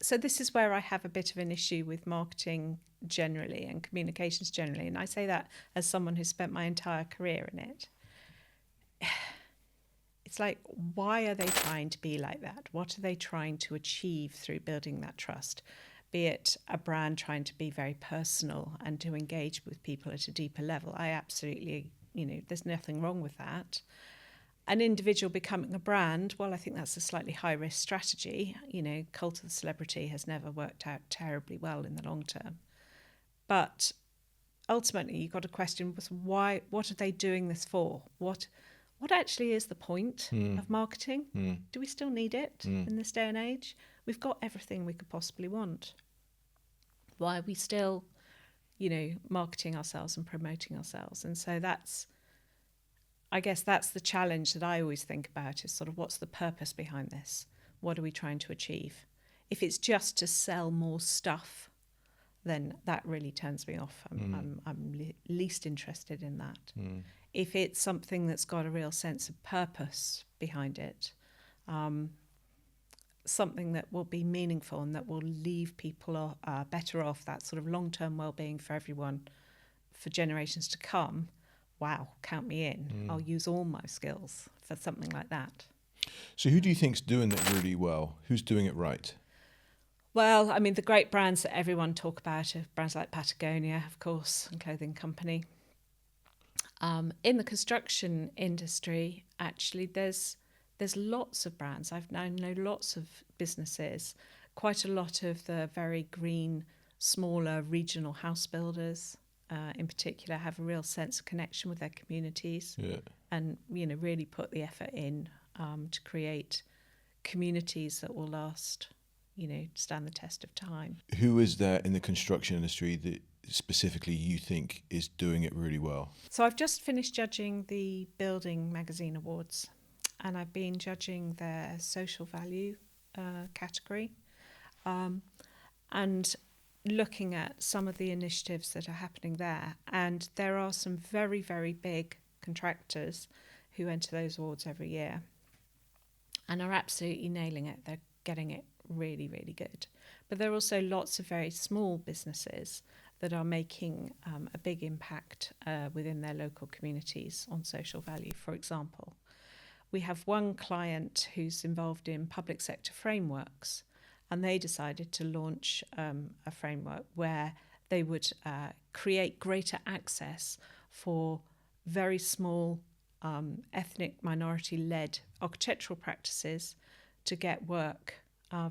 So this is where I have a bit of an issue with marketing generally and communications generally. And I say that as someone who's spent my entire career in it. It's like, why are they trying to be like that? What are they trying to achieve through building that trust? Be it a brand trying to be very personal and to engage with people at a deeper level. I absolutely, there's nothing wrong with that. An individual becoming a brand, well, I think that's a slightly high-risk strategy. Cult of the celebrity has never worked out terribly well in the long term. But ultimately, you've got to question why. What are they doing this for? What actually is the point of marketing? Do we still need it in this day and age? We've got everything we could possibly want. Why are we still, marketing ourselves and promoting ourselves? And so I guess that's the challenge that I always think about, is sort of, what's the purpose behind this? What are we trying to achieve? If it's just to sell more stuff, then that really turns me off. I'm least interested in that. If it's something that's got a real sense of purpose behind it, something that will be meaningful and that will leave people better off, that sort of long-term well-being for everyone for generations to come, wow, count me in. I'll use all my skills for something like that. So who do you think's doing it really well? Who's doing it right? Well, I mean, the great brands that everyone talk about are brands like Patagonia, of course, and clothing company. In the construction industry, actually, there's lots of brands. I know lots of businesses, quite a lot of the very green, smaller regional house builders, in particular, have a real sense of connection with their communities, and really put the effort in to create communities that will last, stand the test of time. Who is there in the construction industry that specifically you think is doing it really well? So I've just finished judging the Building Magazine Awards, and I've been judging their social value category, and looking at some of the initiatives that are happening there. And there are some very, very big contractors who enter those awards every year and are absolutely nailing it. They're getting it really, really good. But there are also lots of very small businesses that are making a big impact within their local communities on social value. For example, we have one client who's involved in public sector frameworks, and they decided to launch a framework where they would create greater access for very small ethnic minority-led architectural practices to get work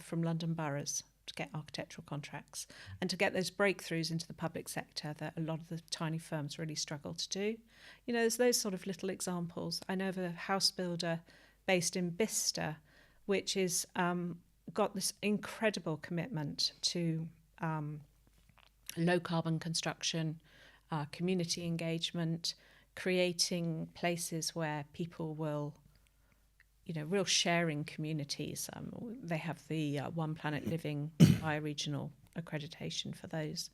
from London boroughs, to get architectural contracts, and to get those breakthroughs into the public sector that a lot of the tiny firms really struggle to do. There's those sort of little examples. I know of a house builder based in Bicester, which is got this incredible commitment to low carbon construction, community engagement, creating places where people will, real sharing communities. They have the One Planet Living bioregional accreditation for those.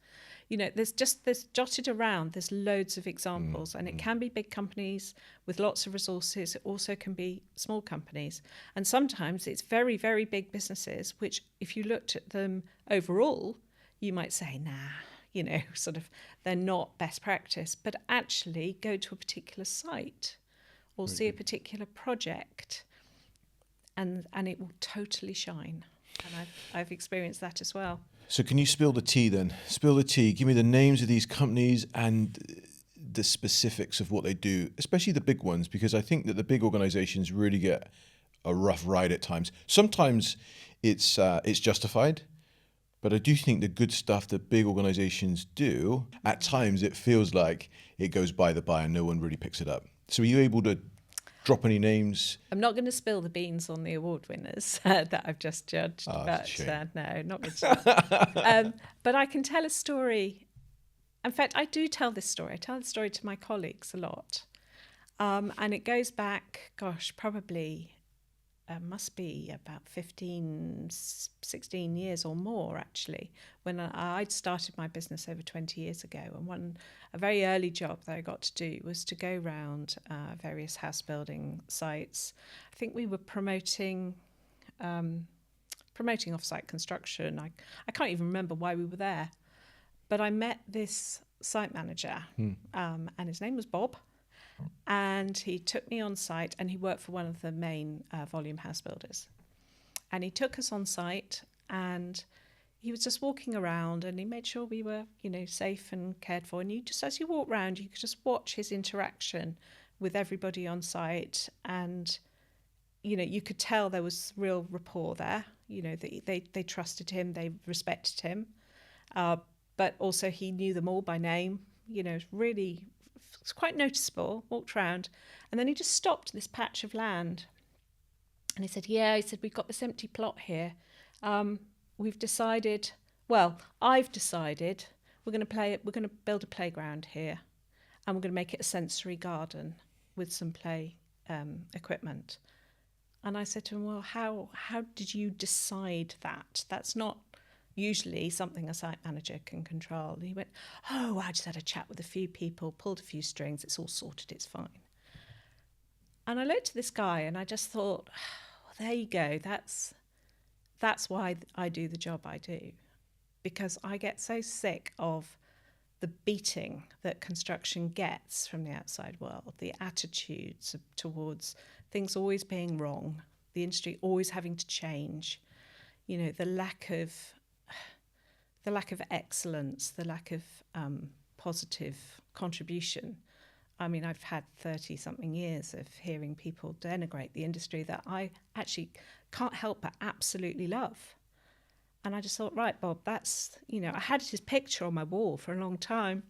There's jotted around, there's loads of examples, and it can be big companies with lots of resources. It also can be small companies. And sometimes it's very, very big businesses, which if you looked at them overall, you might say, nah, sort of, they're not best practice. But actually go to a particular site or see a particular project, and it will totally shine. And I've experienced that as well. So can you spill the tea then? Spill the tea. Give me the names of these companies and the specifics of what they do, especially the big ones, because I think that the big organizations really get a rough ride at times. Sometimes it's justified, but I do think the good stuff that big organizations do, at times it feels like it goes by the by and no one really picks it up. So are you able to drop any names? I'm not going to spill the beans on the award winners that I've just judged, but no, not going to. But I can tell a story. In fact, I do tell this story. I tell the story to my colleagues a lot. And it goes back, probably must be about 15, 16 years or more, actually, when I'd started my business over 20 years ago. And a very early job that I got to do was to go around various house building sites. I think we were promoting promoting off-site construction. I can't even remember why we were there, but I met this site manager, and his name was Bob, and he took me on site, and he worked for one of the main volume house builders, and he took us on site, and he was just walking around, and he made sure we were, safe and cared for. And you just, as you walk around, you could just watch his interaction with everybody on site, and you could tell there was real rapport there. They trusted him, they respected him, but also he knew them all by name. Really, it's quite noticeable. Walked around, and then he just stopped this patch of land, and he said, we've got this empty plot here. I've decided we're going to build a playground here, and we're going to make it a sensory garden with some play equipment. And I said to him, well, how did you decide that? That's not usually something a site manager can control. And he went, I just had a chat with a few people, pulled a few strings, it's all sorted, it's fine. And I looked at this guy and I just thought, there you go, that's why I do the job I do. Because I get so sick of the beating that construction gets from the outside world, the attitudes towards things always being wrong, the industry always having to change, the lack of excellence, the lack of positive contribution. I mean, I've had 30-something years of hearing people denigrate the industry that I actually can't help but absolutely love. And I just thought, right, Bob, that's, I had his picture on my wall for a long time.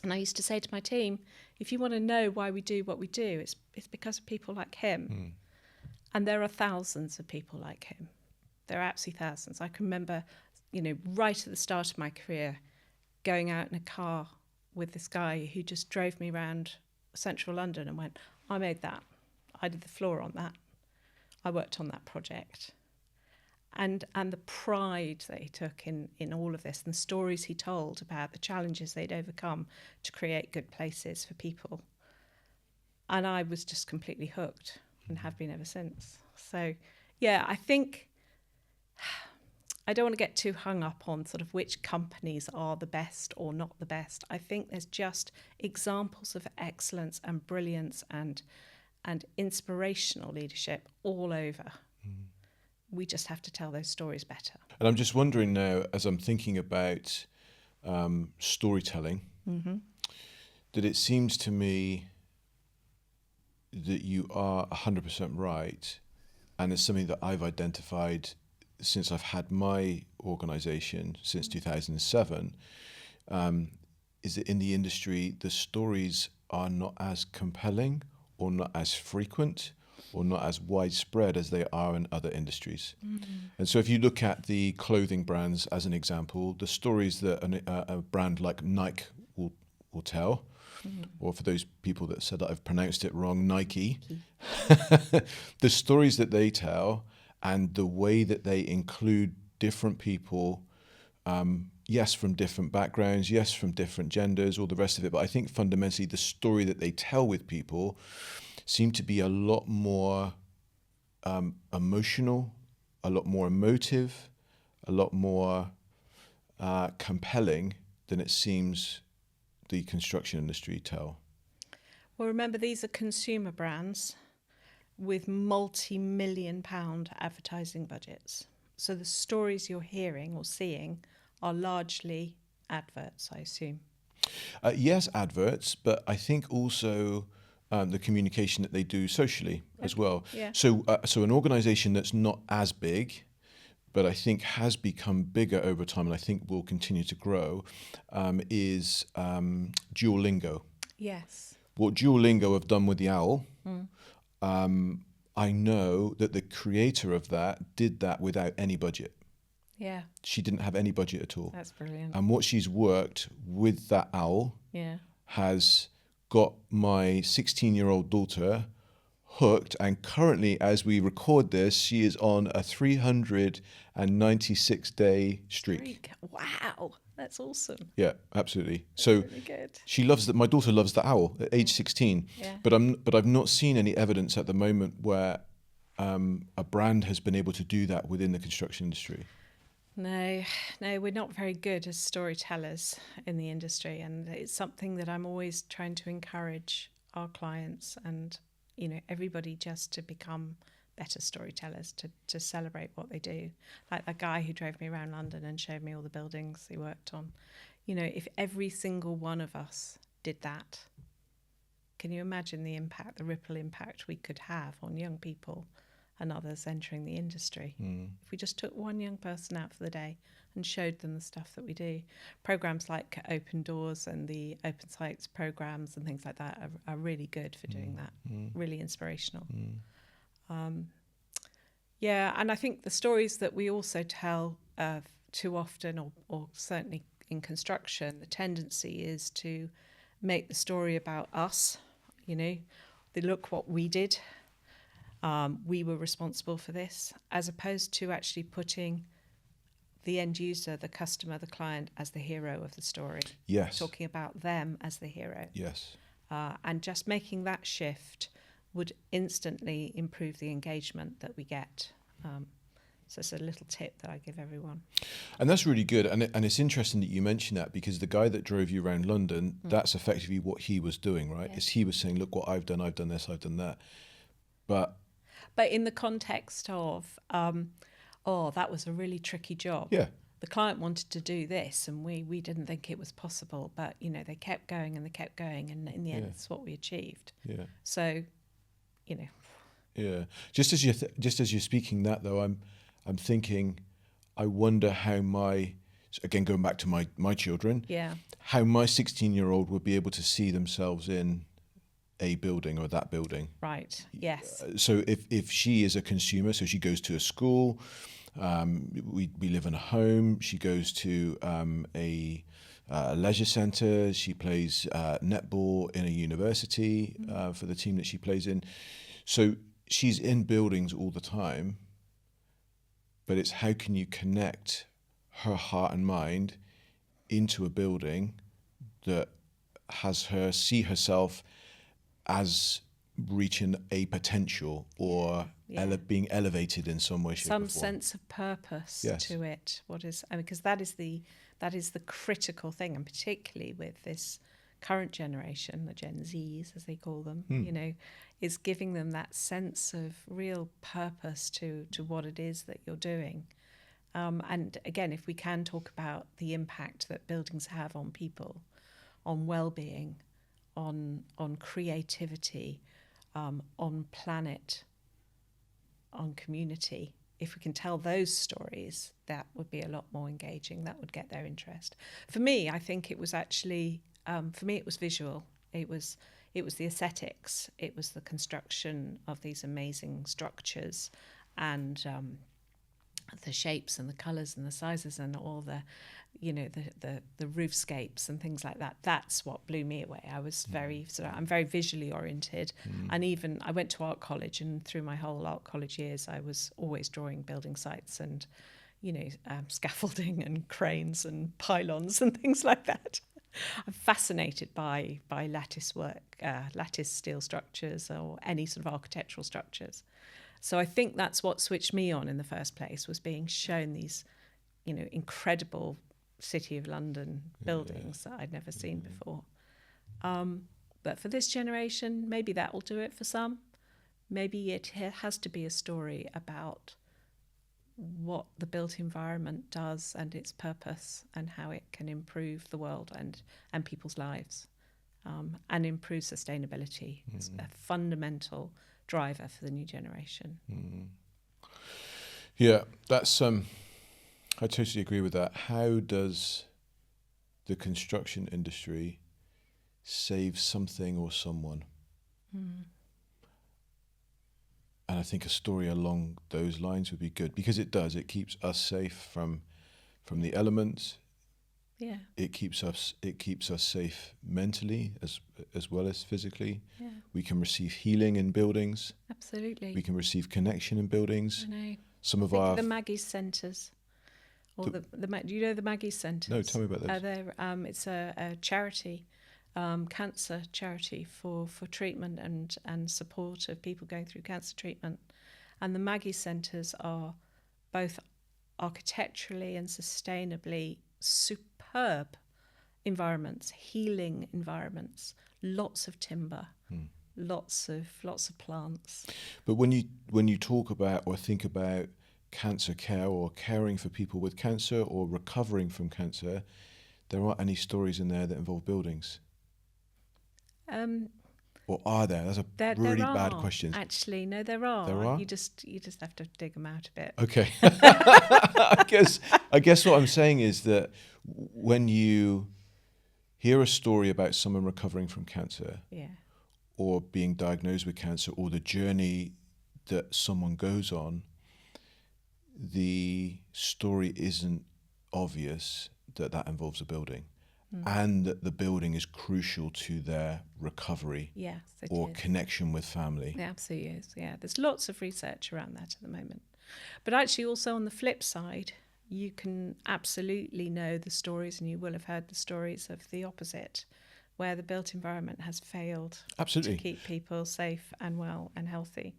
And I used to say to my team, if you want to know why we do what we do, it's because of people like him. And there are thousands of people like him. There are absolutely thousands. I can remember, right at the start of my career, going out in a car with this guy who just drove me around central London and went, I made that. I did the floor on that. I worked on that project. And the pride that he took in all of this, and the stories he told about the challenges they'd overcome to create good places for people. And I was just completely hooked and have been ever since. So, yeah, I think I don't want to get too hung up on sort of which companies are the best or not the best. I think there's just examples of excellence and brilliance and inspirational leadership all over. We just have to tell those stories better. And I'm just wondering now, as I'm thinking about storytelling, that it seems to me that you are 100% right. And it's something that I've identified since I've had my organisation since 2007, is that in the industry, the stories are not as compelling or not as frequent or not as widespread as they are in other industries. And so if you look at the clothing brands as an example, the stories that a brand like Nike will tell, or for those people that said that I've pronounced it wrong, Nike, the stories that they tell and the way that they include different people, yes, from different backgrounds, yes, from different genders, all the rest of it, but I think fundamentally the story that they tell with people seem to be a lot more emotional, a lot more emotive, a lot more compelling than it seems the construction industry tell. Well, remember, these are consumer brands with multi-million pound advertising budgets. So the stories you're hearing or seeing are largely adverts, I assume. Yes, adverts, but I think also the communication that they do socially as well. Yeah. So an organisation that's not as big, but I think has become bigger over time, and I think will continue to grow, is Duolingo. Yes. What Duolingo have done with the owl, I know that the creator of that did that without any budget. Yeah. She didn't have any budget at all. That's brilliant. And what she's worked with that owl has got my 16-year-old daughter hooked, and currently, as we record this, she is on a 396-day streak. Wow, that's awesome. Yeah, absolutely. That's so really good. She loves that. My daughter loves the owl at age 16. Yeah. But I've not seen any evidence at the moment where a brand has been able to do that within the construction industry? No, we're not very good as storytellers in the industry, and it's something that I'm always trying to encourage our clients and, you know, everybody just to become better storytellers, to celebrate what they do. Like that guy who drove me around London and showed me all the buildings he worked on. You know, if every single one of us did that, can you imagine the impact, the ripple impact we could have on young people and others entering the industry? If we just took one young person out for the day and showed them the stuff that we do. Programs like Open Doors and the Open Sites programs and things like that are really good for doing that, really inspirational. Yeah, and I think the stories that we also tell too often, or certainly in construction, the tendency is to make the story about us. You know, look what we did. We were responsible for this, as opposed to actually putting the end user, the customer, the client as the hero of the story. Yes. Talking about them as the hero. Yes. And just making that shift would instantly improve the engagement that we get. So it's a little tip that I give everyone. And that's really good. And it's interesting that you mention that, because the guy that drove you around London, that's effectively what he was doing, right? Yeah. Is he was saying, look what I've done this, I've done that. But in the context of, that was a really tricky job. yeah. The client wanted to do this and we didn't think it was possible, but, you know, they kept going and in the end, it's what we achieved. Yeah. So, you know. Yeah. Just as you're speaking that, though, I'm thinking, I wonder how again, going back to my children, how my 16-year-old would be able to see themselves in a building or that building. Right. Yes. So if she is a consumer, so she goes to a school, we live in a home, she goes to a leisure centre, she plays netball in a university for the team that she plays in. So she's in buildings all the time, but it's how can you connect her heart and mind into a building that has her see herself as reaching a potential or being elevated in some way, shape, or form. Some sense of purpose to it. Because that is the critical thing, and particularly with this current generation, the Gen Zs as they call them, you know, is giving them that sense of real purpose to what it is that you're doing. And again, if we can talk about the impact that buildings have on people, on well-being, on creativity, on planet, on community, if we can tell those stories, that would be a lot more engaging. That would get their interest. For me, I think it was actually, it was visual. It was the aesthetics. It was the construction of these amazing structures, and the shapes and the colours and the sizes and all the, you know, the roofscapes and things like that. That's what blew me away. I was I'm very visually oriented, and even I went to art college, and through my whole art college years, I was always drawing building sites and, you know, scaffolding and cranes and pylons and things like that. I'm fascinated by lattice work, lattice steel structures, or any sort of architectural structures. So I think that's what switched me on in the first place, was being shown these, you know, incredible City of London buildings that I'd never seen before. But for this generation, maybe that will do it for some. Maybe it has to be a story about what the built environment does and its purpose, and how it can improve the world and people's lives, and improve sustainability. It's a fundamental driver for the new generation. Yeah, that's I totally agree with that. How does the construction industry save something or someone? And I think a story along those lines would be good, because it does. It keeps us safe from the elements. Yeah. It keeps us safe mentally as well as physically. Yeah. We can receive healing in buildings. Absolutely. We can receive connection in buildings. I know. Some of Think our of the Maggie's Centres, or do you know the Maggie's Centres? No, tell me about those. It's a charity, cancer charity for treatment and support of people going through cancer treatment. And the Maggie Centres are both architecturally and sustainably superb environments, healing environments, lots of timber, lots of plants. But when you talk about or think about cancer care or caring for people with cancer or recovering from cancer, there aren't any stories in there that involve buildings. Or are there? That's a really bad question. Actually, no, there are. There are? You just have to dig them out a bit. Okay. I guess what I'm saying is that when you hear a story about someone recovering from cancer, Yeah. or being diagnosed with cancer, or the journey that someone goes on, the story isn't obvious that involves a building, and that the building is crucial to their recovery. Yes, it or is. Connection with family. It absolutely is. Yeah, there's lots of research around that at the moment. But actually, also on the flip side, you can absolutely know the stories, and you will have heard the stories of the opposite, where the built environment has failed Absolutely. to keep people safe and well and healthy.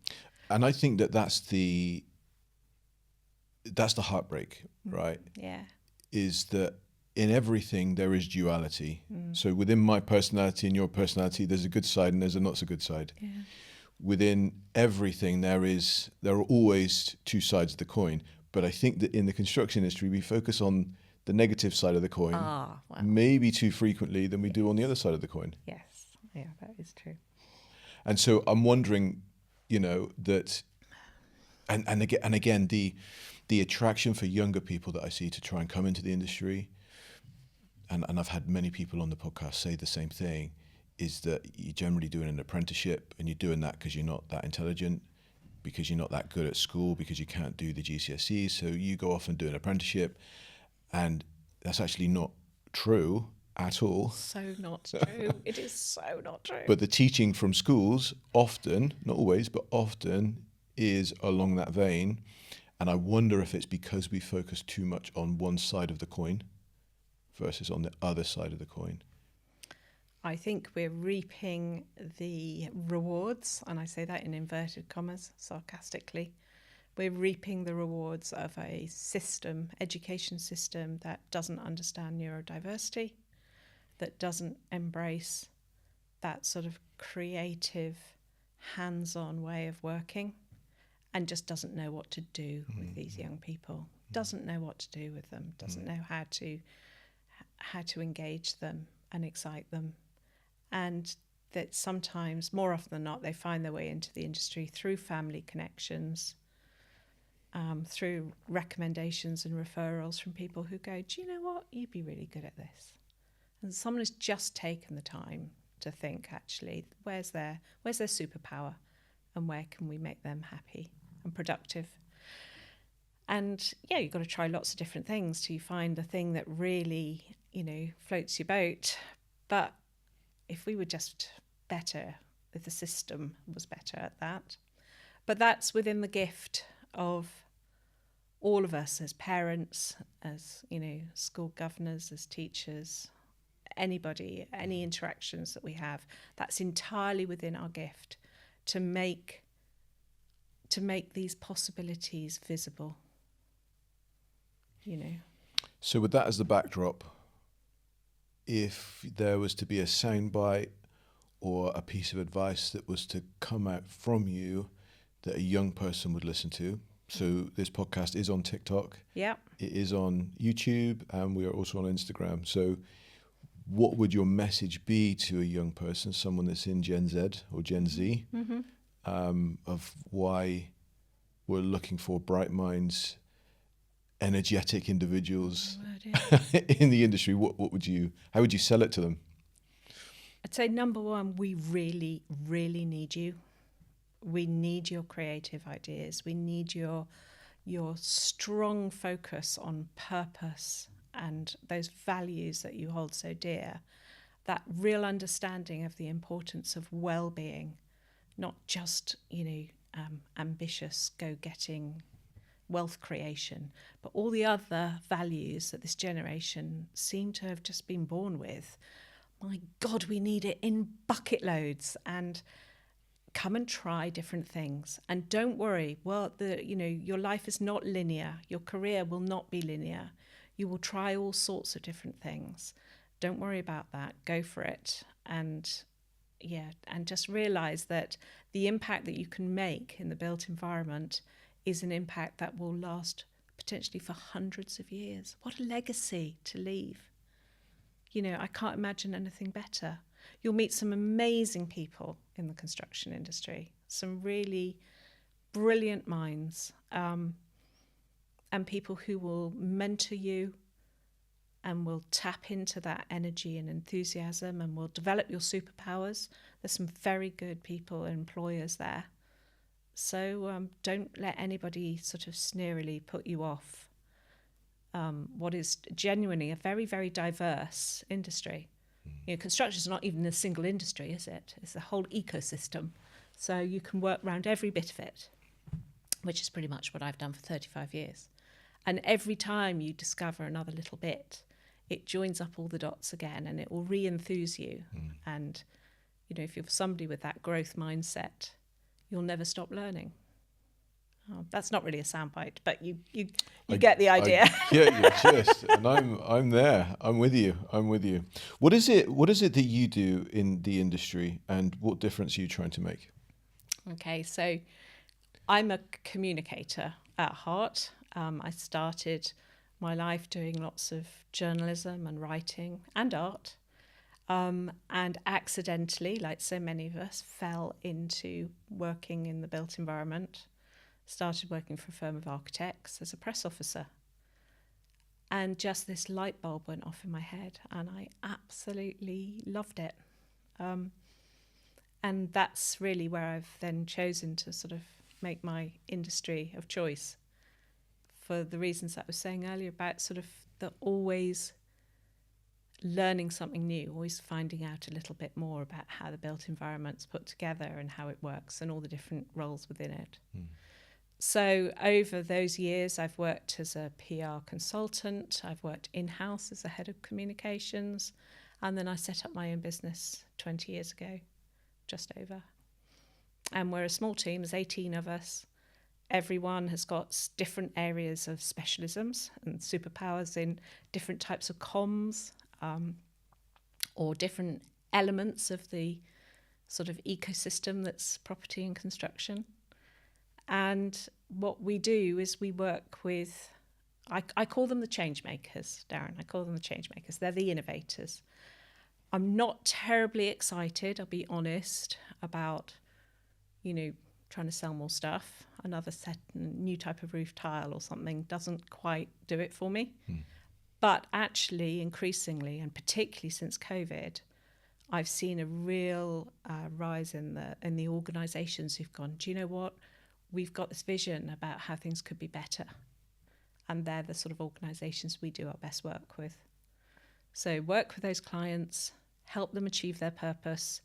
And I think that's the heartbreak, right? Yeah. Is that in everything there is duality. So within my personality and your personality, there's a good side and there's a not so good side. Yeah. Within everything there are always two sides of the coin. But I think that in the construction industry we focus on the negative side of the coin maybe too frequently than we do on the other side of the coin. Yes. Yeah, that is true. And so I'm wondering, that and again the attraction for younger people that I see to try and come into the industry, and I've had many people on the podcast say the same thing, is that you're generally doing an apprenticeship, and you're doing that because you're not that intelligent, because you're not that good at school, because you can't do the GCSEs, so you go off and do an apprenticeship, and that's actually not true at all. So not true. It is so not true. But the teaching from schools often, not always, but often is along that vein. And I wonder if it's because we focus too much on one side of the coin versus on the other side of the coin. I think we're reaping the rewards, and I say that in inverted commas, sarcastically. We're reaping the rewards of a education system that doesn't understand neurodiversity, that doesn't embrace that sort of creative, hands-on way of working, and just doesn't know what to do with these young people, doesn't know what to do with them, doesn't know how to engage them and excite them. And that sometimes, more often than not, they find their way into the industry through family connections, through recommendations and referrals from people who go, do you know what, you'd be really good at this. And someone has just taken the time to think, actually, where's their superpower, and where can we make them happy and productive? And yeah, you've got to try lots of different things till you find the thing that really, floats your boat. But if we were just better, if the system was better at that. But that's within the gift of all of us as parents, as, school governors, as teachers, anybody, any interactions that we have. That's entirely within our gift to make these possibilities visible. So with that as the backdrop, if there was to be a soundbite or a piece of advice that was to come out from you that a young person would listen to, so this podcast is on TikTok, yeah, it is on YouTube, and we are also on Instagram. So what would your message be to a young person, someone that's in Gen Z or Gen Z, of why we're looking for bright minds, energetic individuals in the industry? How would you sell it to them? I'd say number one, we really, really need you. We need your creative ideas. We need your strong focus on purpose and those values that you hold so dear. That real understanding of the importance of well-being, not just ambitious go-getting wealth creation, but all the other values that this generation seem to have just been born with. My God, we need it in bucket loads. And come and try different things, and don't worry. Well, your life is not linear. Your career will not be linear. You will try all sorts of different things. Don't worry about that. Go for it. And just realize that the impact that you can make in the built environment is an impact that will last potentially for hundreds of years. What a legacy to leave. I can't imagine anything better. You'll meet some amazing people in the construction industry, some really brilliant minds, and people who will mentor you and will tap into that energy and enthusiasm and will develop your superpowers. There's some very good people and employers there. So don't let anybody sort of sneerily put you off what is genuinely a very, very diverse industry. Construction is not even a single industry, is it? It's a whole ecosystem. So you can work around every bit of it, which is pretty much what I've done for 35 years. And every time you discover another little bit, it joins up all the dots again and it will re-enthuse you. And, if you're somebody with that growth mindset, you'll never stop learning. Oh, that's not really a soundbite, but you get the idea. I get your gist, and I'm there. I'm with you. What is it that you do in the industry, and what difference are you trying to make? Okay, so I'm a communicator at heart. I started my life doing lots of journalism and writing and art, and accidentally, like so many of us, fell into working in the built environment. Started working for a firm of architects as a press officer. And just this light bulb went off in my head and I absolutely loved it. And that's really where I've then chosen to sort of make my industry of choice, for the reasons that I was saying earlier about sort of the always learning something new, always finding out a little bit more about how the built environment's put together and how it works and all the different roles within it. So over those years, I've worked as a PR consultant, I've worked in-house as a head of communications, and then I set up my own business 20 years ago, just over. And we're a small team, there's 18 of us. Everyone has got different areas of specialisms and superpowers in different types of comms, or different elements of the sort of ecosystem that's property and construction. And what we do is we work with, I call them the change makers, Darren. I call them the change makers. They're the innovators. I'm not terribly excited, I'll be honest, about, trying to sell more stuff. Another new type of roof tile or something doesn't quite do it for me. But actually, increasingly, and particularly since COVID, I've seen a real rise in the organisations who've gone, do you know what? We've got this vision about how things could be better. And they're the sort of organisations we do our best work with. So work with those clients, help them achieve their purpose.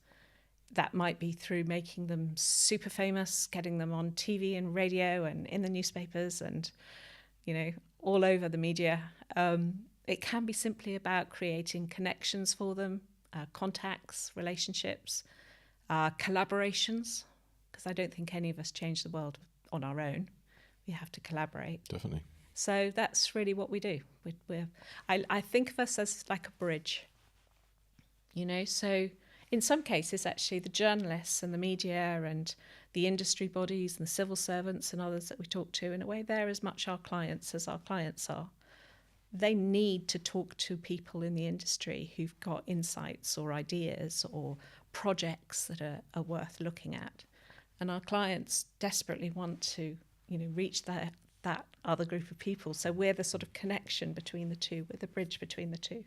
That might be through making them super famous, getting them on TV and radio and in the newspapers and, all over the media. It can be simply about creating connections for them, contacts, relationships, collaborations. Because I don't think any of us change the world on our own. We have to collaborate. Definitely. So that's really what we do. I think of us as like a bridge, So in some cases, actually, the journalists and the media and the industry bodies and the civil servants and others that we talk to, in a way, they're as much our clients as our clients are. They need to talk to people in the industry who've got insights or ideas or projects that are worth looking at. And our clients desperately want to, reach that other group of people. So we're the sort of connection between the two, we're the bridge between the two,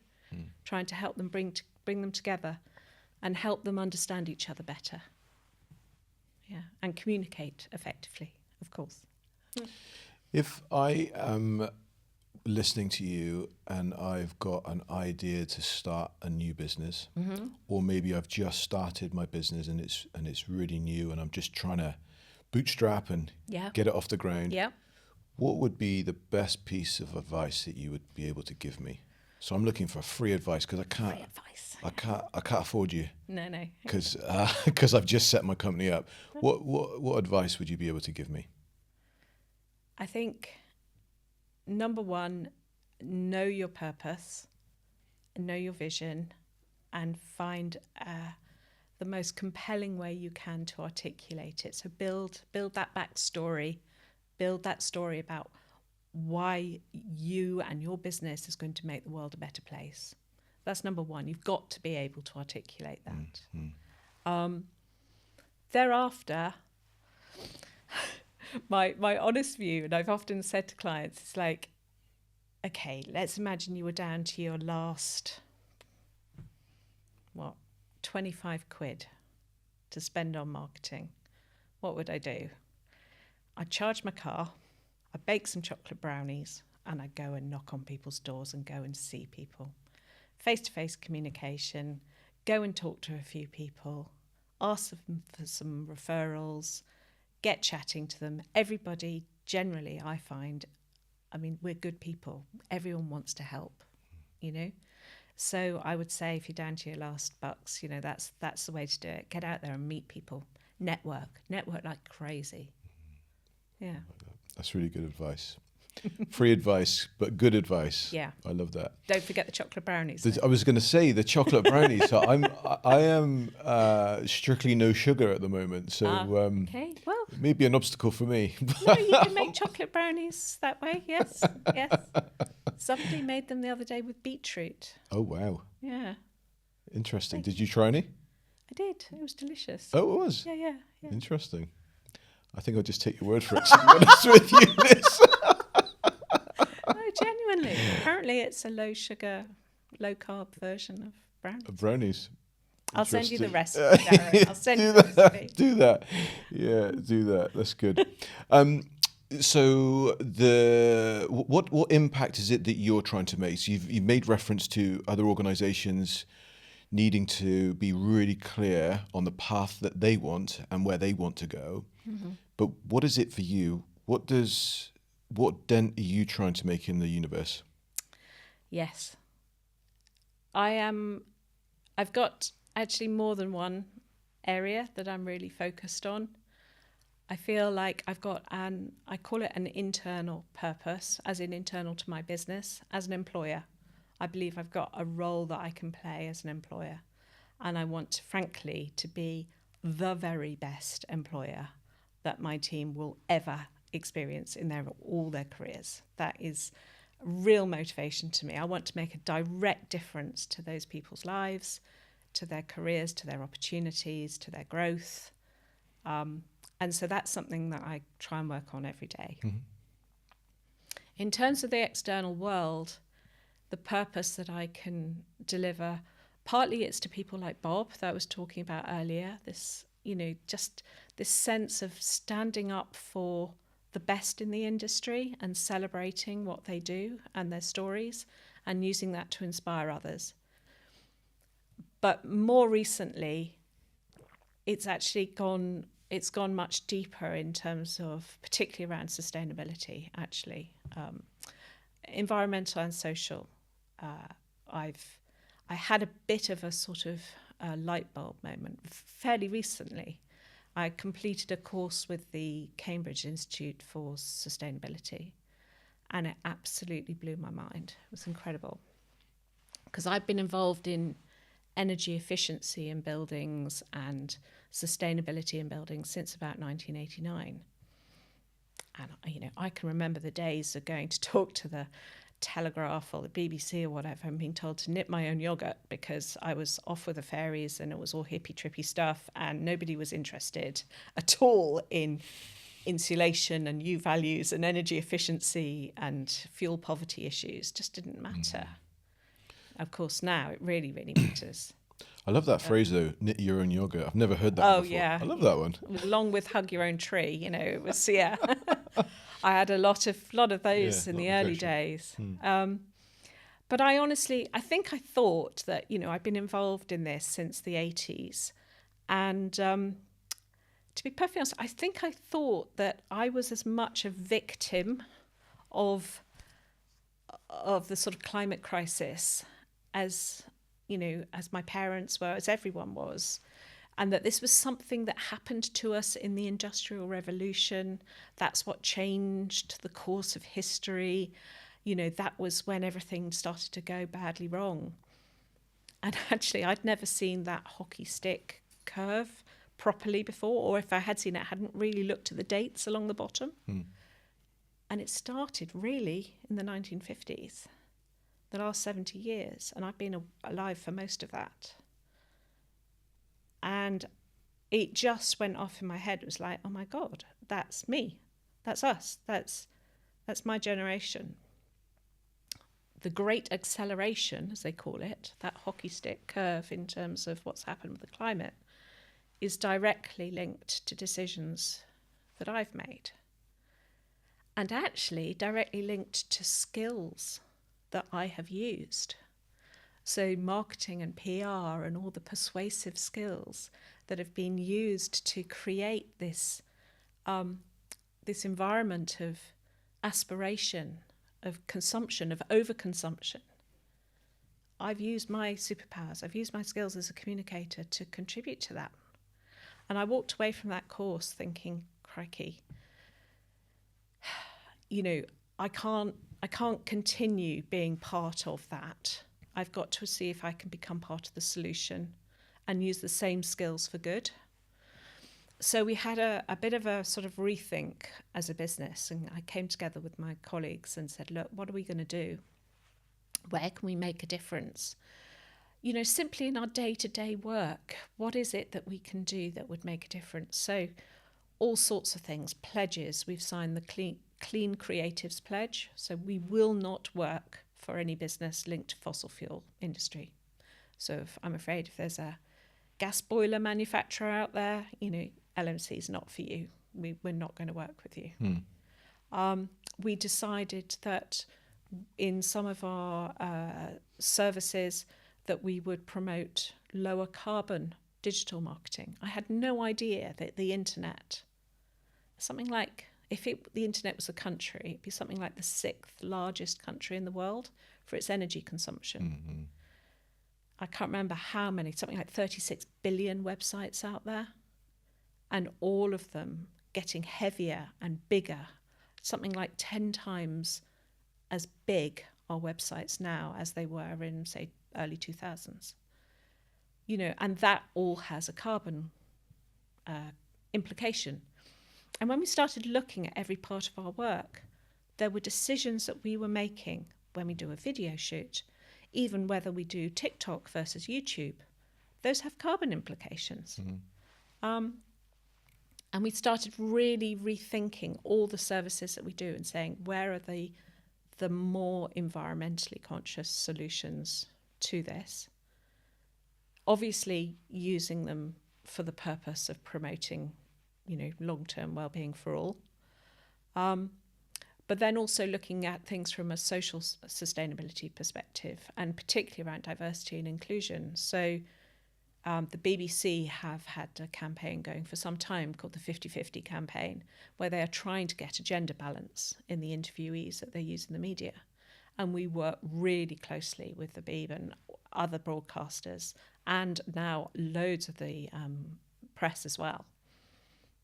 trying to help them bring them together and help them understand each other better. Yeah, and communicate effectively, of course. If I am listening to you and I've got an idea to start a new business, or maybe I've just started my business and it's really new and I'm just trying to bootstrap and get it off the ground, what would be the best piece of advice that you would be able to give me? So I'm looking for free advice because Free advice. I can't afford you No. because I've just set my company up. What advice would you be able to give me? I think, number one, know your purpose, know your vision, and find the most compelling way you can to articulate it. So build that backstory, build that story about why you and your business is going to make the world a better place. That's number one. You've got to be able to articulate that. Thereafter, my honest view, and I've often said to clients, it's like, okay, let's imagine you were down to your last, 25 quid to spend on marketing. What would I do? I'd charge my car, I'd bake some chocolate brownies, and I'd go and knock on people's doors and go and see people. Face-to-face communication, go and talk to a few people, ask them for some referrals, get chatting to them. Everybody, generally, I find, we're good people. Everyone wants to help, So I would say if you're down to your last bucks, that's the way to do it. Get out there and meet people. Network like crazy. Yeah. That's really good advice. Free advice, but good advice. Yeah. I love that. Don't forget the chocolate brownies. I was going to say the chocolate brownies. So I am strictly no sugar at the moment. So okay, well, it may be an obstacle for me. No, you can make chocolate brownies that way. Yes. Somebody made them the other day with beetroot. Oh wow. Yeah. Interesting. Did you try any? I did. It was delicious. Oh, it was. Yeah. Interesting. I think I'll just take your word for it. To be honest with you, Liz. No, genuinely. Apparently, it's a low sugar, low carb version of brownies. Brownies. I'll send you the recipe, Darren. I'll send you the recipe. Do that. Yeah, do that. That's good. So what impact is it that you're trying to make? So you've made reference to other organisations needing to be really clear on the path that they want and where they want to go. Mm-hmm. But what is it for you? What dent are you trying to make in the universe? Yes. I've got actually more than one area that I'm really focused on. I feel like I've got I call it an internal purpose, as in internal to my business. As an employer, I believe I've got a role that I can play as an employer. And I want, frankly, to be the very best employer that my team will ever experience in all their careers. That is real motivation to me. I want to make a direct difference to those people's lives, to their careers, to their opportunities, to their growth. And so that's something that I try and work on every day. Mm-hmm. In terms of the external world, the purpose that I can deliver, partly it's to people like Bob that I was talking about earlier, this, just this sense of standing up for the best in the industry and celebrating what they do and their stories and using that to inspire others. But more recently, it's gone much deeper in terms of, particularly around sustainability, actually. Environmental and social. I had a bit of a sort of light bulb moment fairly recently. I completed a course with the Cambridge Institute for Sustainability, and it absolutely blew my mind. It was incredible. Because I've been involved in energy efficiency in buildings and sustainability in buildings since about 1989. And, I can remember the days of going to talk to the Telegraph or the BBC or whatever and being told to nip my own yogurt because I was off with the fairies and it was all hippie trippy stuff and nobody was interested at all in insulation and U values and energy efficiency and fuel poverty issues. Just didn't matter. Of course, now it really, really matters. I love that phrase though, knit your own yogurt. I've never heard that before. Yeah. I love that one. Along with hug your own tree, it was, yeah. I had a lot of those in the early days. But I think I thought that, I've been involved in this since the 80s. And to be perfectly honest, I think I thought that I was as much a victim of of the sort of climate crisis as, as my parents were, as everyone was, and that this was something that happened to us in the Industrial Revolution. That's what changed the course of history. That was when everything started to go badly wrong. And actually, I'd never seen that hockey stick curve properly before, or if I had seen it, I hadn't really looked at the dates along the bottom. And it started really in the 1950s, the last 70 years, and I've been alive for most of that. And it just went off in my head. It was like, oh my God, that's me. That's us. That's my generation. The great acceleration, as they call it, that hockey stick curve in terms of what's happened with the climate, is directly linked to decisions that I've made. And actually directly linked to skills that I have used. So marketing and PR and all the persuasive skills that have been used to create this environment of aspiration, of consumption, of overconsumption. I've used my superpowers, I've used my skills as a communicator to contribute to that. And I walked away from that course thinking, crikey, I can't continue being part of that. I've got to see if I can become part of the solution and use the same skills for good. So we had a bit of a sort of rethink as a business, and I came together with my colleagues and said, look, what are we going to do? Where can we make a difference? Simply in our day-to-day work, what is it that we can do that would make a difference? So all sorts of things, pledges. We've signed the Clean Creatives Pledge. So we will not work for any business linked to fossil fuel industry. So I'm afraid if there's a gas boiler manufacturer out there, LMC is not for you. We're not going to work with you. We decided that in some of our services that we would promote lower carbon digital marketing. I had no idea that the internet, something like, the internet was a country, it'd be something like the 6th largest country in the world for its energy consumption. I can't remember how many, something like 36 billion websites out there, and all of them getting heavier and bigger, something like 10 times as big are websites now as they were in, say, early 2000s. And that all has a carbon implication. And when we started looking at every part of our work, there were decisions that we were making when we do a video shoot, even whether we do TikTok versus YouTube. Those have carbon implications. And we started really rethinking all the services that we do and saying, where are the more environmentally conscious solutions to this? Obviously using them for the purpose of promoting, long-term well-being for all. But then also looking at things from a social sustainability perspective, and particularly around diversity and inclusion. So the BBC have had a campaign going for some time called the 50-50 campaign, where they are trying to get a gender balance in the interviewees that they use in the media. And we work really closely with the BBC and other broadcasters, and now loads of the press as well,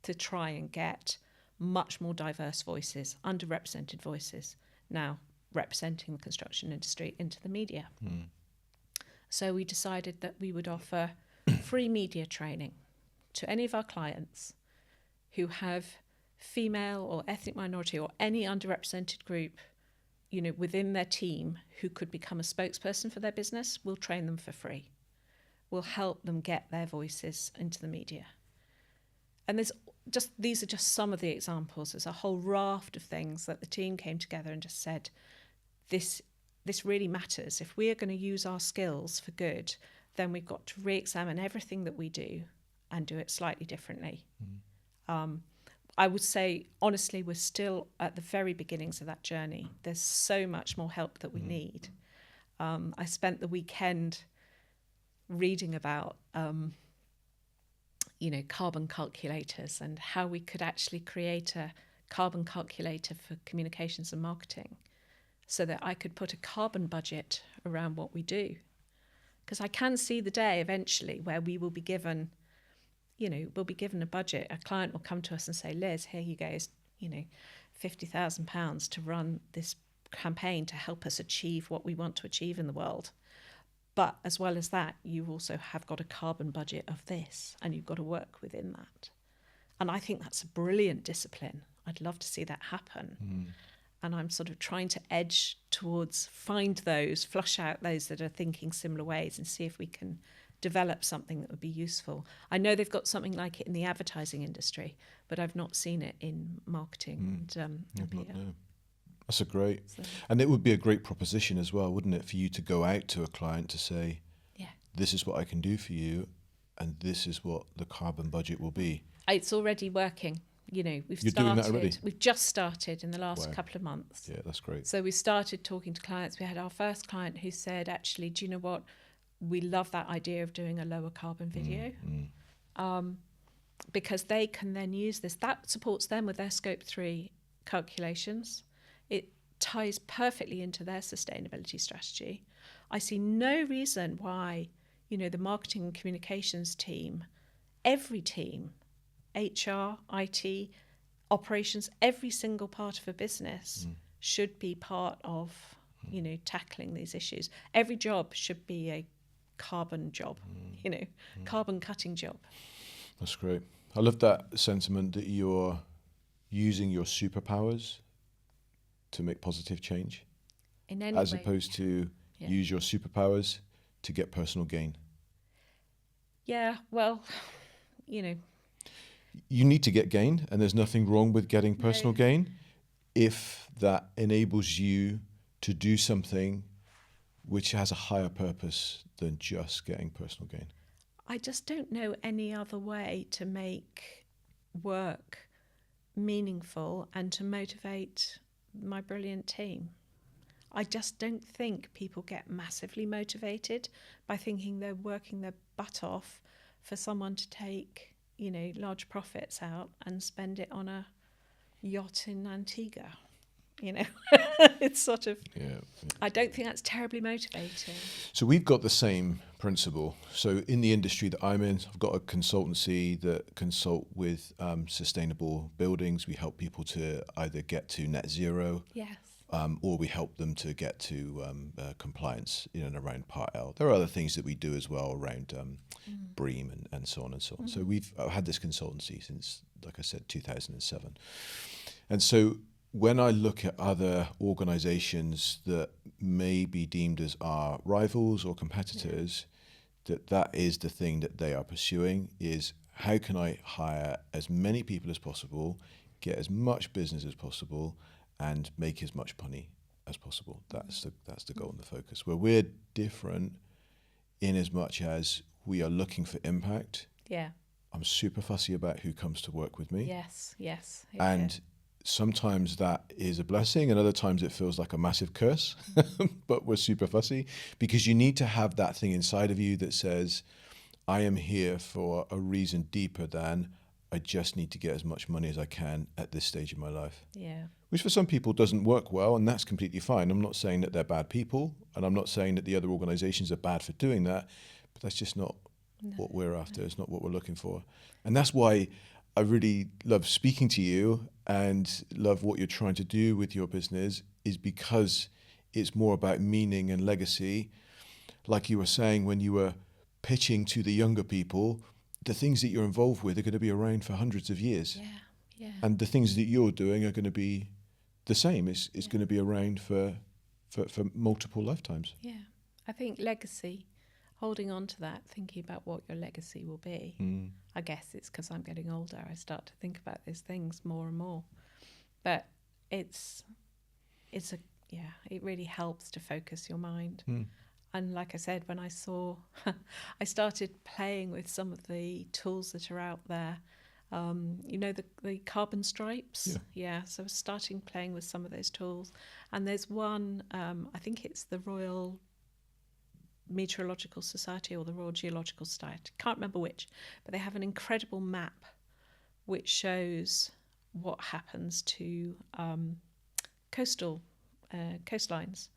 to try and get much more diverse voices, underrepresented voices, now representing the construction industry into the media. So we decided that we would offer free media training to any of our clients who have female or ethnic minority or any underrepresented group, within their team who could become a spokesperson for their business. We'll train them for free. We'll help them get their voices into the media. And these are just some of the examples. There's a whole raft of things that the team came together and just said, this really matters. If we are going to use our skills for good, then we've got to re-examine everything that we do and do it slightly differently. I would say, honestly, we're still at the very beginnings of that journey. There's so much more help that we need. I spent the weekend reading about carbon calculators and how we could actually create a carbon calculator for communications and marketing. so that I could put a carbon budget around what we do. Because I can see the day eventually where we will be given, we'll be given a budget. A client will come to us and say, Liz, here you go, £50,000 to run this campaign to help us achieve what we want to achieve in the world. But as well as that, you also have got a carbon budget of this, and you've got to work within that. And I think that's a brilliant discipline. I'd love to see that happen. And I'm sort of trying to edge towards flush out those that are thinking similar ways and see if we can develop something that would be useful. I know they've got something like it in the advertising industry, but I've not seen it in marketing and PR. No. That's and it would be a great proposition as well, wouldn't it, for you to go out to a client to say, this is what I can do for you, and this is what the carbon budget will be. It's already working. You're started. Doing that already? We've just started in the last couple of months. Yeah, that's great. So we started talking to clients. We had our first client who said, actually, do you know what? We love that idea of doing a lower carbon video. Because they can then use this. That supports them with their Scope 3 calculations. It ties perfectly into their sustainability strategy. I see no reason why, the marketing and communications team, every team, HR, IT, operations, every single part of a business should be part of, tackling these issues. Every job should be a carbon job, carbon cutting job. That's great. I love that sentiment that you're using your superpowers to make positive change, in any as way. Opposed to use your superpowers to get personal gain. Yeah, well, You need to get gain, and there's nothing wrong with getting personal gain if that enables you to do something which has a higher purpose than just getting personal gain. I just don't know any other way to make work meaningful and to motivate my brilliant team. I just don't think people get massively motivated by thinking they're working their butt off for someone to take, large profits out and spend it on a yacht in Antigua. It's sort of, I don't think that's terribly motivating. So we've got the same principle. So in the industry that I'm in, I've got a consultancy that consult with sustainable buildings. We help people to either get to net zero, or we help them to get to compliance in and around Part L. There are other things that we do as well around BREEAM and so on and so on. So we've had this consultancy since, like I said, 2007. And so when I look at other organizations that may be deemed as our rivals or competitors, that is the thing that they are pursuing, is how can I hire as many people as possible, get as much business as possible, and make as much money as possible. That's the goal and the focus. Where we're different in as much as we are looking for impact. Yeah. I'm super fussy about who comes to work with me. Yes. And sometimes that is a blessing, and other times it feels like a massive curse. But we're super fussy because you need to have that thing inside of you that says, I am here for a reason deeper than I just need to get as much money as I can at this stage of my life. Yeah. Which for some people doesn't work well, and that's completely fine. I'm not saying that they're bad people, and I'm not saying that the other organizations are bad for doing that, but that's just not what we're after. It's not what we're looking for. And that's why I really love speaking to you and love what you're trying to do with your business, is because it's more about meaning and legacy. Like you were saying when you were pitching to the younger people, the things that you're involved with are going to be around for hundreds of years. Yeah. And the things that you're doing are going to be the same. It's going to be around for multiple lifetimes. Yeah. I think legacy, holding on to that, thinking about what your legacy will be. I guess it's because I'm getting older, I start to think about these things more and more. But it really helps to focus your mind. And like I said, when I I started playing with some of the tools that are out there, the carbon stripes. Yeah. So I was starting playing with some of those tools. And there's one, I think it's the Royal Meteorological Society or the Royal Geological Society, can't remember which, but they have an incredible map which shows what happens to coastal coastlines.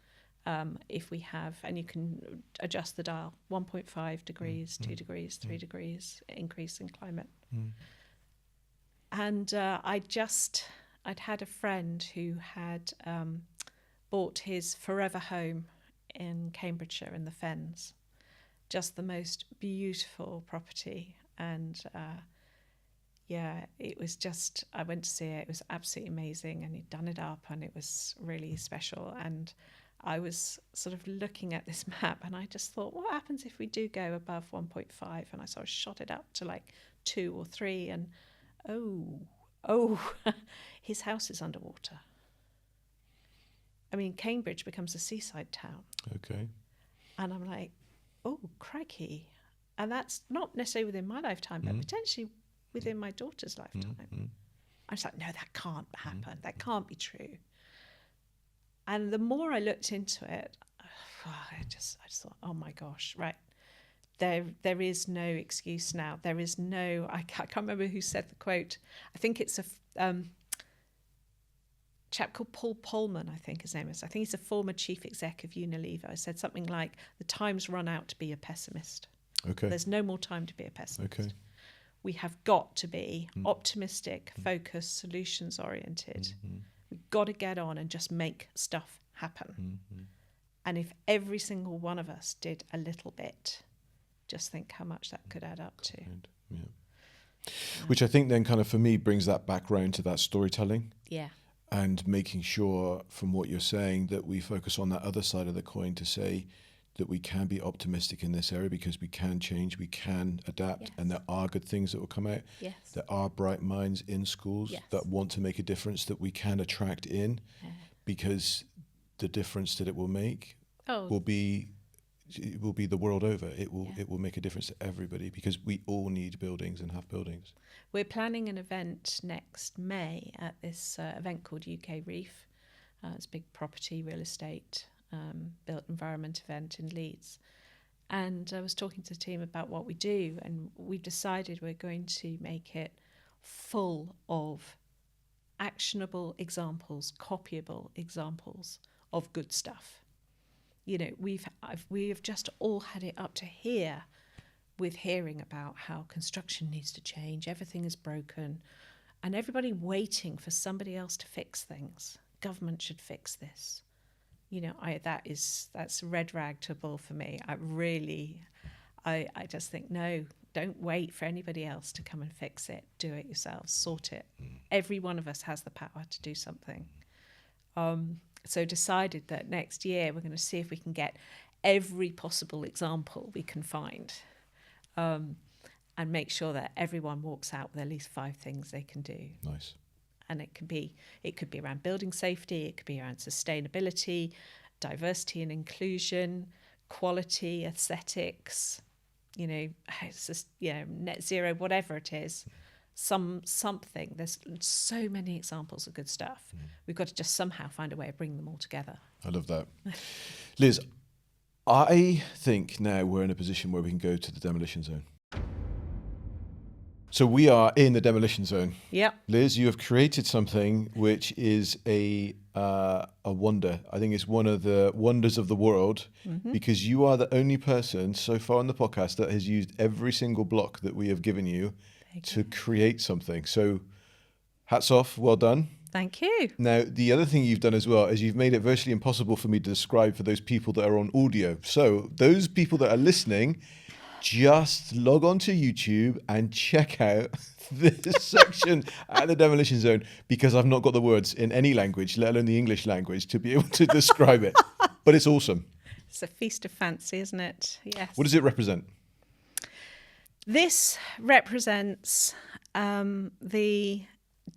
If we have, and you can adjust the dial, 1.5 degrees, 2 degrees, 3 degrees increase in climate. And I'd had a friend who had bought his forever home in Cambridgeshire in the Fens, just the most beautiful property. And it was just, I went to see it, it was absolutely amazing, and he'd done it up and it was really special. And I was sort of looking at this map and I just thought, what happens if we do go above 1.5? And I sort of shot it up to like 2 or 3 and his house is underwater. I mean, Cambridge becomes a seaside town. Okay. And I'm like, oh, crikey. And that's not necessarily within my lifetime, but potentially within my daughter's lifetime. I was like, no, that can't happen. That can't be true. And the more I looked into it, I just thought, oh my gosh, right. There is no excuse now. There is no, I can't remember who said the quote. I think it's a chap called Paul Polman, I think his name is. I think he's a former chief exec of Unilever. I said something like, the time's run out to be a pessimist. Okay. There's no more time to be a pessimist. Okay. We have got to be optimistic, focused, solutions oriented. We've got to get on and just make stuff happen. And if every single one of us did a little bit, just think how much that could add up to. Yeah. Which I think then kind of for me brings that back round to that storytelling. Yeah. And making sure from what you're saying that we focus on that other side of the coin to say that we can be optimistic in this area because we can change, we can adapt, and there are good things that will come out. Yes. There are bright minds in schools that want to make a difference that we can attract in because the difference that it will make will be the world over. It will make a difference to everybody because we all need buildings and have buildings. We're planning an event next May at this event called UK Reef. It's a big property, real estate, built environment event in Leeds. And I was talking to the team about what we do, and we've decided we're going to make it full of actionable examples, copyable examples of good stuff. You know, we have just all had it up to here with hearing about how construction needs to change, everything is broken, and everybody waiting for somebody else to fix things. Government should fix this. You know, that's red rag to bull for me. I just think, no, don't wait for anybody else to come and fix it. Do it yourselves, sort it. Every one of us has the power to do something. So decided that next year we're going to see if we can get every possible example we can find, and make sure that everyone walks out with at least 5 things they can do. Nice. And it could be around building safety, it could be around sustainability, diversity and inclusion, quality, aesthetics, you know, it's just, net zero, whatever it is. Something. There's so many examples of good stuff. We've got to just somehow find a way of bringing them all together. I love that. Liz, I think now we're in a position where we can go to the demolition zone. So we are in the demolition zone. Yep. Liz, you have created something which is a wonder. I think it's one of the wonders of the world because you are the only person so far on the podcast that has used every single block that we have given you to create something. So hats off, well done. Thank you. Now, the other thing you've done as well is you've made it virtually impossible for me to describe for those people that are on audio. So those people that are listening, just log on to YouTube and check out this section at the demolition zone because I've not got the words in any language, let alone the English language, to be able to describe it. But it's awesome. It's a feast of fancy, isn't it? Yes. What does it represent? This represents the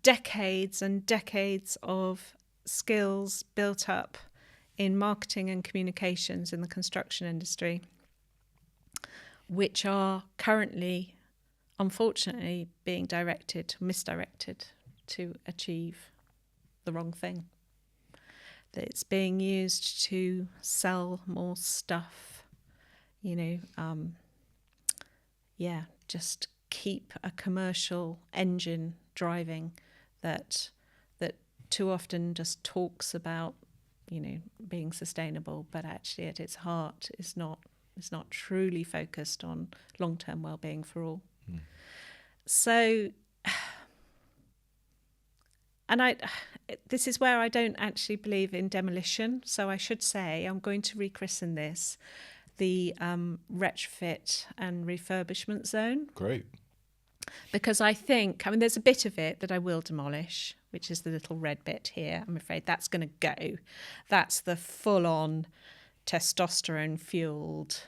decades and decades of skills built up in marketing and communications in the construction industry, which are currently, unfortunately, being misdirected to achieve the wrong thing. That it's being used to sell more stuff, just keep a commercial engine driving that too often just talks about being sustainable, but actually at its heart is not truly focused on long-term well-being for all. So, and this is where I don't actually believe in demolition. So I should say I'm going to rechristen this the retrofit and refurbishment zone. Great. Because I think, there's a bit of it that I will demolish, which is the little red bit here. I'm afraid that's going to go. That's the full-on testosterone-fueled,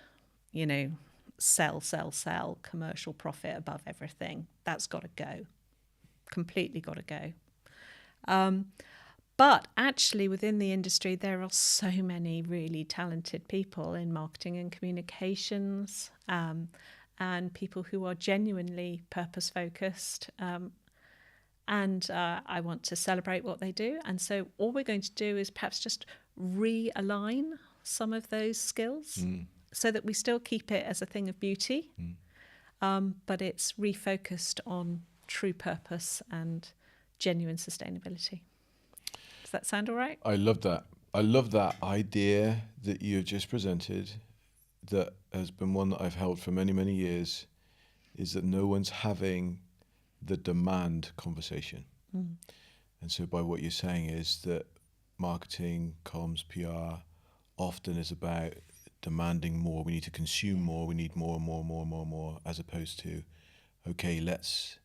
sell, commercial profit above everything. That's got to go. Completely got to go. But actually within the industry, there are so many really talented people in marketing and communications, and people who are genuinely purpose-focused. And I want to celebrate what they do. And so all we're going to do is perhaps just realign some of those skills so that we still keep it as a thing of beauty, but it's refocused on true purpose and genuine sustainability. Does that sound all right? I love that. I love that idea that you've just presented, that has been one that I've held for many, many years, is that no one's having the demand conversation. And so by what you're saying is that marketing, comms, PR often is about demanding more. We need to consume more. We need more and more and more and more and more, as opposed to, okay, let's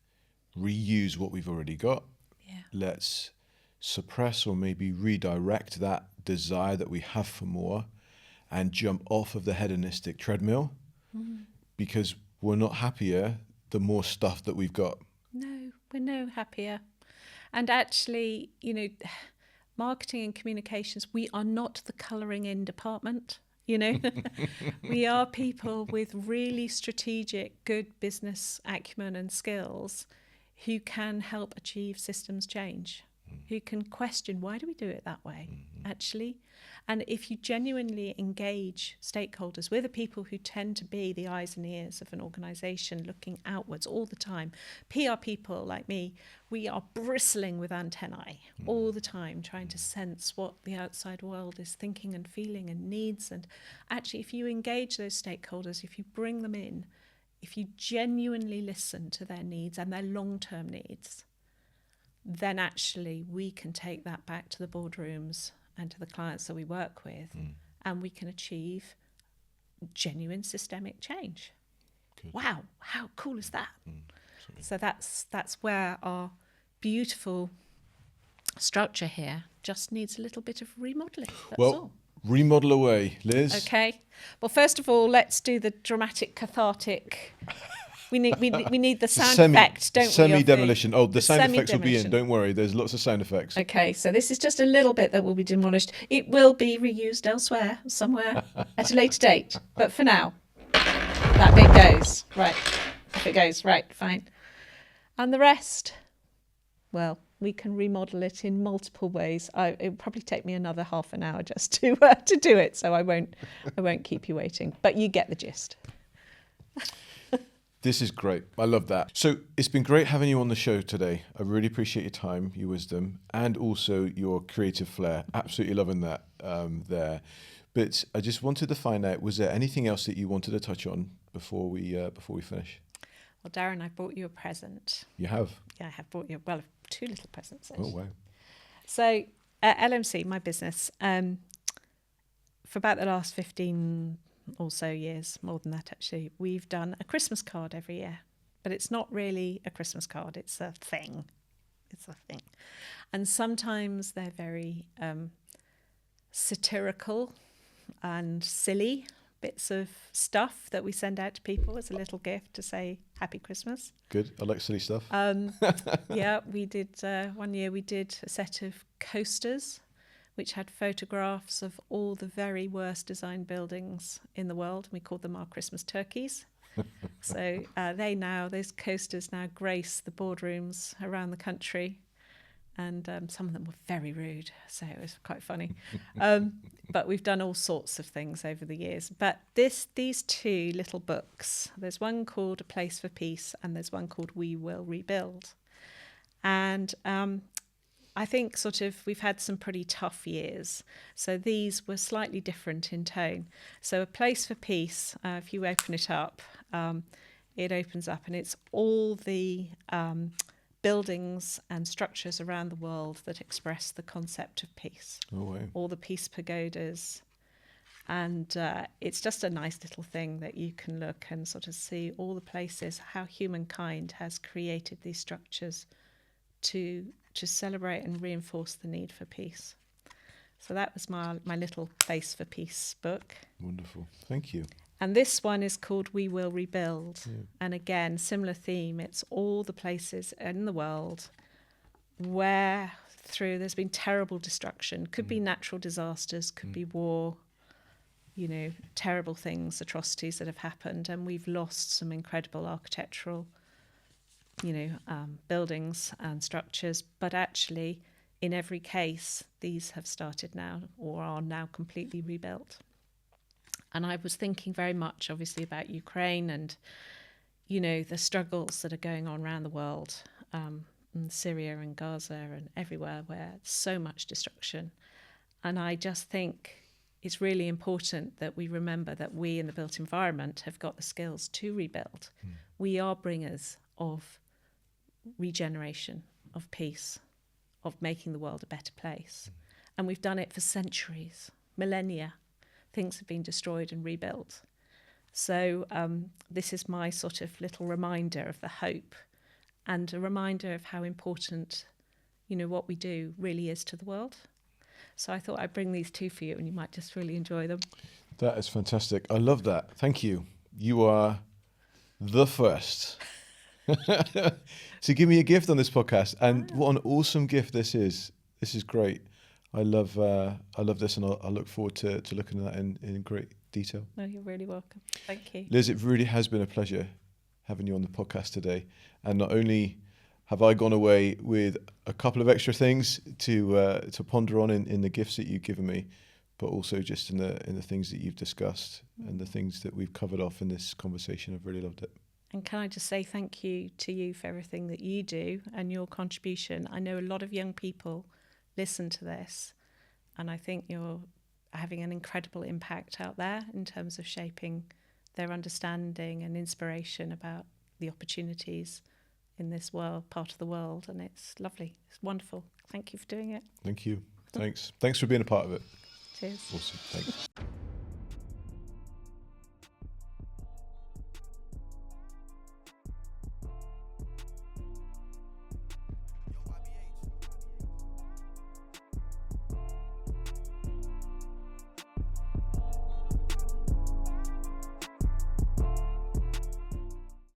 reuse what we've already got. Yeah. Let's suppress or maybe redirect that desire that we have for more and jump off of the hedonistic treadmill, because we're not happier the more stuff that we've got. No, we're no happier. And actually, marketing and communications, we are not the colouring in department, We are people with really strategic, good business acumen and skills who can help achieve systems change, who can question, why do we do it that way, actually? And if you genuinely engage stakeholders, we're the people who tend to be the eyes and ears of an organisation looking outwards all the time. PR people like me, we are bristling with antennae all the time, trying to sense what the outside world is thinking and feeling and needs. And actually, if you engage those stakeholders, if you bring them in, if you genuinely listen to their needs and their long-term needs, then actually we can take that back to the boardrooms and to the clients that we work with, and we can achieve genuine systemic change. Good. Wow, how cool is that? So that's where our beautiful structure here just needs a little bit of remodelling. That's all. Remodel away, Liz. Okay. Well, first of all, let's do the dramatic, cathartic. We need the sound effect, don't we? Semi-demolition. Oh, the sound effects will be in. Don't worry. There's lots of sound effects. Okay, so this is just a little bit that will be demolished. It will be reused elsewhere, somewhere, at a later date. But for now, that bit goes. Right. If it goes, right, fine. And the rest, well, we can remodel it in multiple ways. It will probably take me another half an hour just to do it, so I won't keep you waiting. But you get the gist. This is great. I love that. So it's been great having you on the show today. I really appreciate your time, your wisdom, and also your creative flair. Absolutely loving that there. But I just wanted to find out, was there anything else that you wanted to touch on before we finish? Well, Darren, I brought you a present. You have? Yeah, I have brought you, two little presents. Oh, wow. So LMC, my business, for about the last 15 or so years, more than that actually, we've done a Christmas card every year. But it's not really a Christmas card, it's a thing. It's a thing. And sometimes they're very satirical and silly bits of stuff that we send out to people as a little gift to say Happy Christmas. Good. I like silly stuff. Yeah, we did, one year we did a set of coasters which had photographs of all the very worst designed buildings in the world. We called them our Christmas turkeys. So those coasters now grace the boardrooms around the country. And some of them were very rude, so it was quite funny. But we've done all sorts of things over the years. But these two little books, there's one called A Place for Peace and there's one called We Will Rebuild. And I think sort of we've had some pretty tough years. So these were slightly different in tone. So A Place for Peace, if you open it up, it opens up and it's all the buildings and structures around the world that express the concept of peace. Oh, wow. All the peace pagodas. And it's just a nice little thing that you can look and sort of see all the places, how humankind has created these structures to celebrate and reinforce the need for peace. So that was my little Place for Peace book. Wonderful. Thank you. And this one is called We Will Rebuild. Yeah. And again, similar theme. It's all the places in the world where through there's been terrible destruction. Could be natural disasters, could be war, terrible things, atrocities that have happened. And we've lost some incredible architectural buildings and structures, but actually in every case these have started now or are now completely rebuilt. And I was thinking very much obviously about Ukraine and the struggles that are going on around the world, in Syria and Gaza and everywhere where so much destruction. And I just think it's really important that we remember that we in the built environment have got the skills to rebuild. We are bringers of regeneration, of peace, of making the world a better place. And we've done it for centuries, millennia. Things have been destroyed and rebuilt. So this is my sort of little reminder of the hope and a reminder of how important, what we do really is to the world. So I thought I'd bring these two for you and you might just really enjoy them. That is fantastic. I love that. Thank you. You are the first to give me a gift on this podcast, and what an awesome gift this is. This is great. I love this, and I look forward to looking at that in great detail. No, you're really welcome. Thank you. Liz, it really has been a pleasure having you on the podcast today. And not only have I gone away with a couple of extra things to ponder on in the gifts that you've given me, but also just in the things that you've discussed and the things that we've covered off in this conversation. I've really loved it. And can I just say thank you to you for everything that you do and your contribution. I know a lot of young people listen to this, and I think you're having an incredible impact out there in terms of shaping their understanding and inspiration about the opportunities in this world, part of the world, and it's lovely. It's wonderful. Thank you for doing it. Thank you. Thanks for being a part of it. Cheers. Awesome. Thanks.